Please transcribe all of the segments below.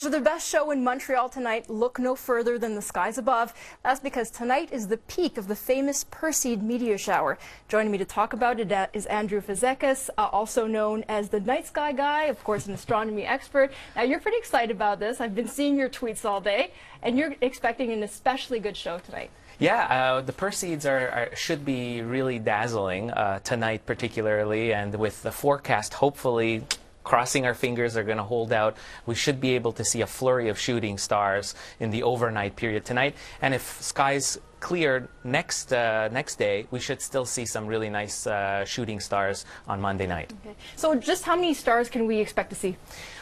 For the best show in Montreal tonight, look no further than the skies above. That's because tonight is the peak of the famous Perseid meteor shower. Joining me to talk about it is Andrew Fazekas, also known as the night sky guy, of course an astronomy expert. Now you're pretty excited about this. I've been seeing your tweets all day, and you're expecting an especially good show tonight. Yeah, the Perseids should be really dazzling tonight particularly, and with the forecast hopefully crossing our fingers are going to hold out, we should be able to see a flurry of shooting stars in the overnight period tonight. And if skies cleared next day, we should still see some really nice shooting stars on Monday night. Okay. So just how many stars can we expect to see?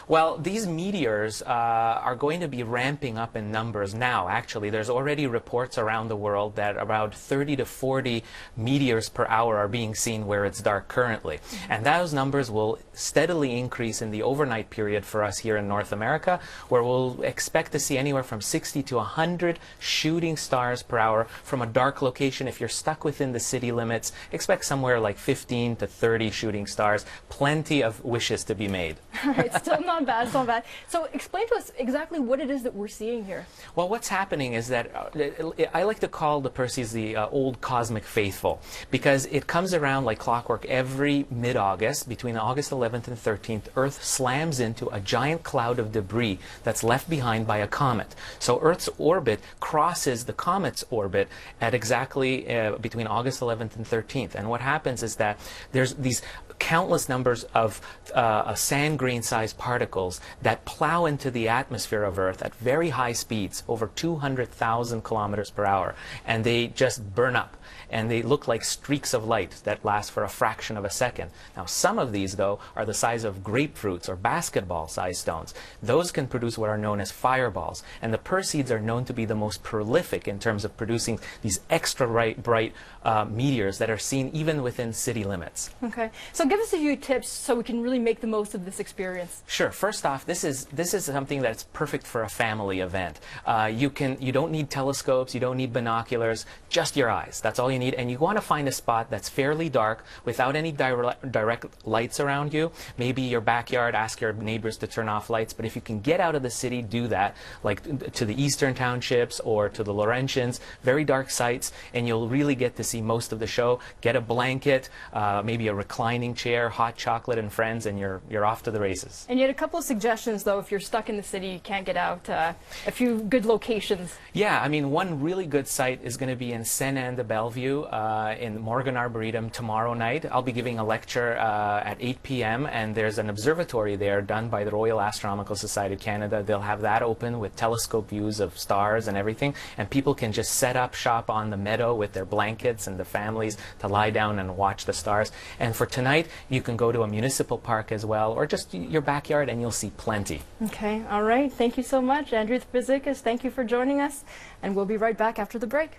Well, these meteors are going to be ramping up in numbers now. Actually, there's already reports around the world that about 30 to 40 meteors per hour are being seen where it's dark currently. And those numbers will steadily increase in the overnight period for us here in North America, where we'll expect to see anywhere from 60 to 100 shooting stars per hour from a dark location. If you're stuck within the city limits, expect somewhere like 15 to 30 shooting stars. Plenty of wishes to be made. All right, still not bad, still not bad. So explain to us exactly what it is that we're seeing here. Well, what's happening is that I like to call the Perseids the old cosmic faithful, because it comes around like clockwork every mid-August. Between August 11th and 13th, Earth slams into a giant cloud of debris that's left behind by a comet. So Earth's orbit crosses the comet's orbit at exactly between August 11th and 13th. And what happens is that there's these countless numbers of sand grain-sized particles that plow into the atmosphere of Earth at very high speeds, over 200,000 kilometers per hour, and they just burn up. And they look like streaks of light that last for a fraction of a second. Now, some of these, though, are the size of grapefruits or basketball-sized stones. Those can produce what are known as fireballs. And the Perseids are known to be the most prolific in terms of producing these extra bright meteors that are seen even within city limits. Okay. So give us a few tips so we can really make the most of this experience. Sure. First off, this is something that's perfect for a family event. You don't need telescopes, you don't need binoculars, just your eyes. That's all you need. And you want to find a spot that's fairly dark without any direct lights around you. Maybe your backyard, ask your neighbors to turn off lights. But if you can get out of the city, do that, like to the eastern townships or to the Laurentians, very dark sites, and you'll really get to see most of the show. Get a blanket, maybe a reclining chair, hot chocolate and friends, and you're off to the races. And you had a couple of suggestions, though, if you're stuck in the city, you can't get out, a few good locations. Yeah, I mean, one really good site is going to be in Saint-Anne-de-Bellevue in Morgan Arboretum tomorrow night. I'll be giving a lecture at 8 p.m. and there's an observatory there done by the Royal Astronomical Society of Canada. They'll have that open with telescope views of stars and everything, and people can just set up shop on the meadow with their blankets and the families to lie down and watch the stars. And for tonight, you can go to a municipal park as well, or just your backyard, and you'll see plenty. Okay, all right. Thank you so much, Andrew Fazekas. Thank you for joining us, and we'll be right back after the break.